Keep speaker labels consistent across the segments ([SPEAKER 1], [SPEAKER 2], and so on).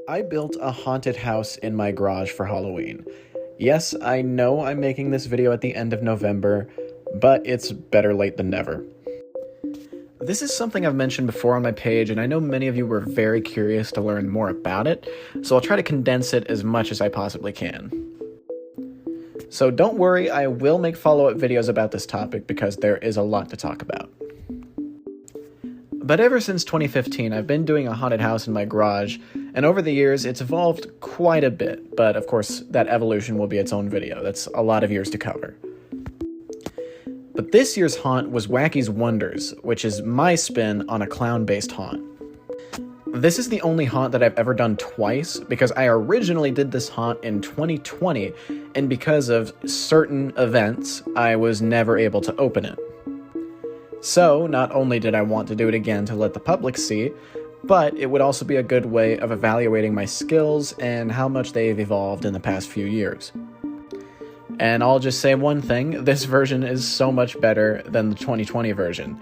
[SPEAKER 1] I built a haunted house in my garage for Halloween. Yes, I know I'm making this video at the end of November, but it's better late than never. This is something I've mentioned before on my page, and I know many of you were very curious to learn more about it, so I'll try to condense it as much as I possibly can. So don't worry, I will make follow-up videos about this topic because there is a lot to talk about. But ever since 2015, I've been doing a haunted house in my garage, and over the years, it's evolved quite a bit, but of course, that evolution will be its own video. That's a lot of years to cover. But this year's haunt was Wacky's Wonders, which is my spin on a clown-based haunt. This is the only haunt that I've ever done twice, because I originally did this haunt in 2020, and because of certain events, I was never able to open it. So, not only did I want to do it again to let the public see, but it would also be a good way of evaluating my skills and how much they've evolved in the past few years. And I'll just say one thing, this version is so much better than the 2020 version.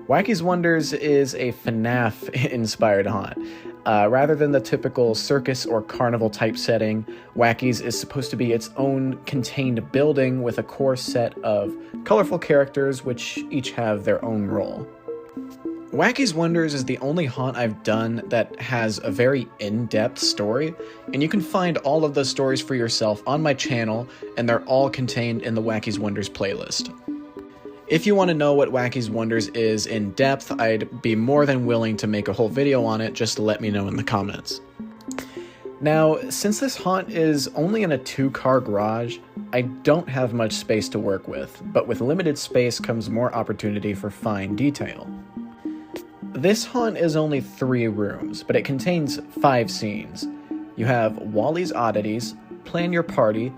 [SPEAKER 1] Wacky's Wonders is a FNAF-inspired haunt. Rather than the typical circus or carnival type setting, Wacky's is supposed to be its own contained building with a core set of colorful characters which each have their own role. Wacky's Wonders is the only haunt I've done that has a very in-depth story, and you can find all of those stories for yourself on my channel, and they're all contained in the Wacky's Wonders playlist. If you want to know what Wacky's Wonders is in depth, I'd be more than willing to make a whole video on it, just let me know in the comments. Now, since this haunt is only in a 2-car garage, I don't have much space to work with, but with limited space comes more opportunity for fine detail. This haunt is only 3 rooms, but it contains 5 scenes. You have Wally's Oddities, Plan Your Party,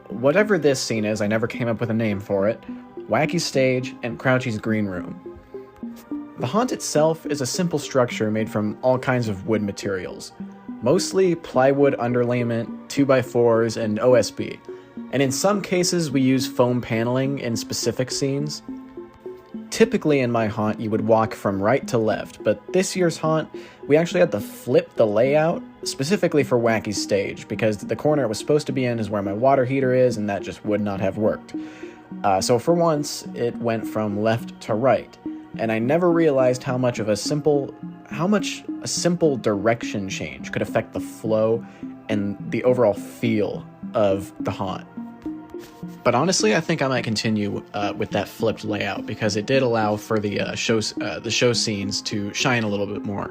[SPEAKER 1] whatever this scene is, I never came up with a name for it, Wacky's Stage, and Crouchy's Green Room. The haunt itself is a simple structure made from all kinds of wood materials, mostly plywood underlayment, 2x4s, and OSB, and in some cases we use foam paneling in specific scenes. Typically in my haunt you would walk from right to left, but this year's haunt we actually had to flip the layout specifically for Wacky's Stage because the corner it was supposed to be in is where my water heater is, and that just would not have worked. So for once it went from left to right, and I never realized how much a simple direction change could affect the flow and the overall feel of the haunt. But honestly, I think I might continue with that flipped layout because it did allow for the show scenes to shine a little bit more.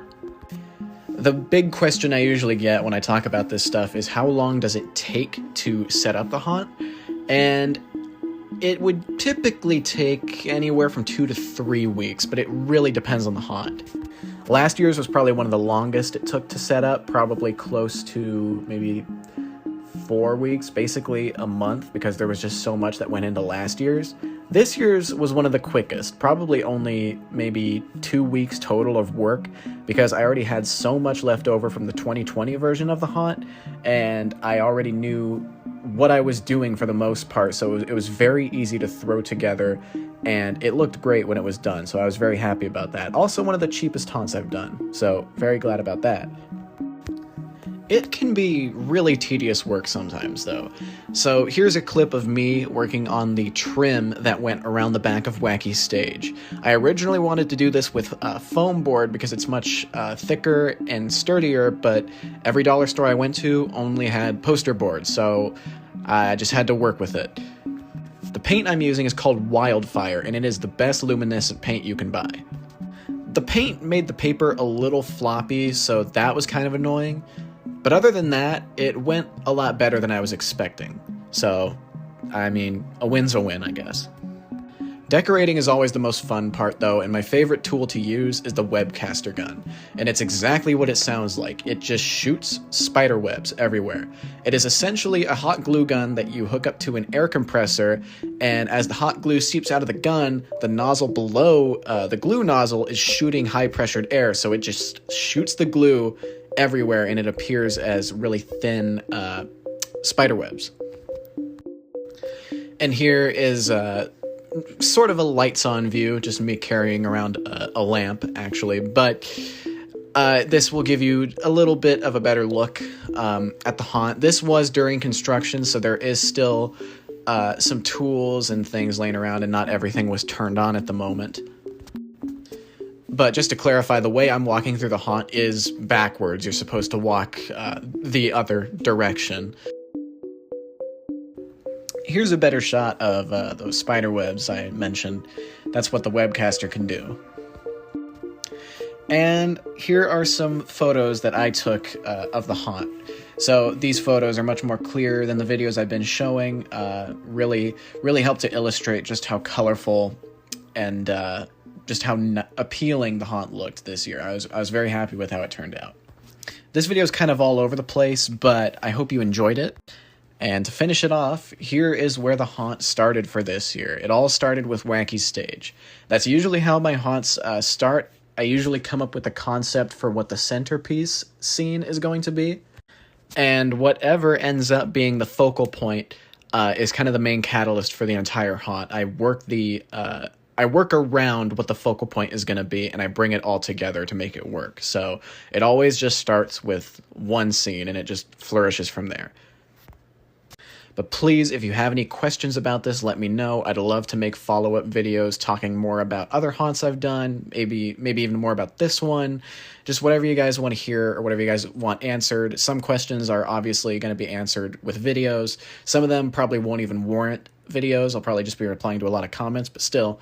[SPEAKER 1] The big question I usually get when I talk about this stuff is how long does it take to set up the haunt? And it would typically take anywhere from 2 to 3 weeks, but it really depends on the haunt. Last year's was probably one of the longest it took to set up, probably close to maybe 4 weeks, basically a month, because there was just so much that went into last year's. This year's was one of the quickest, probably only maybe 2 weeks total of work, because I already had so much left over from the 2020 version of the haunt, and I already knew what I was doing for the most part, so it was very easy to throw together, and it looked great when it was done, so I was very happy about that. Also one of the cheapest haunts I've done, so very glad about that. It can be really tedious work sometimes, though. So here's a clip of me working on the trim that went around the back of Wacky's Stage. I originally wanted to do this with a foam board because it's much thicker and sturdier, but every dollar store I went to only had poster boards, so I just had to work with it. The paint I'm using is called Wildfire, and it is the best luminescent paint you can buy. The paint made the paper a little floppy, so that was kind of annoying. But other than that, it went a lot better than I was expecting. So, I mean, a win's a win, I guess. Decorating is always the most fun part, though, and my favorite tool to use is the Webcaster gun. And it's exactly what it sounds like. It just shoots spider webs everywhere. It is essentially a hot glue gun that you hook up to an air compressor, and as the hot glue seeps out of the gun, the nozzle below the glue nozzle is shooting high-pressured air, so it just shoots the glue everywhere, and it appears as really thin spider webs. And here is sort of a lights on view, just me carrying around a lamp, actually, but This will give you a little bit of a better look at the haunt. This was during construction, so there is still some tools and things laying around, and not everything was turned on at the moment. But just to clarify, the way I'm walking through the haunt is backwards. You're supposed to walk the other direction. Here's a better shot of those spider webs I mentioned. That's what the webcaster can do. And here are some photos that I took of the haunt. So these photos are much more clear than the videos I've been showing. Really help to illustrate just how colorful and just how appealing the haunt looked this year. I was very happy with how it turned out. This video is kind of all over the place, but I hope you enjoyed it. And to finish it off, here is where the haunt started for this year. It all started with Wacky Stage. That's usually how my haunts start. I usually come up with a concept for what the centerpiece scene is going to be. And whatever ends up being the focal point is kind of the main catalyst for the entire haunt. I work around what the focal point is going to be, and I bring it all together to make it work. So it always just starts with one scene, and it just flourishes from there. But please, if you have any questions about this, let me know. I'd love to make follow-up videos talking more about other haunts I've done, maybe even more about this one. Just whatever you guys want to hear or whatever you guys want answered. Some questions are obviously going to be answered with videos. Some of them probably won't even warrant videos. I'll probably just be replying to a lot of comments, but still,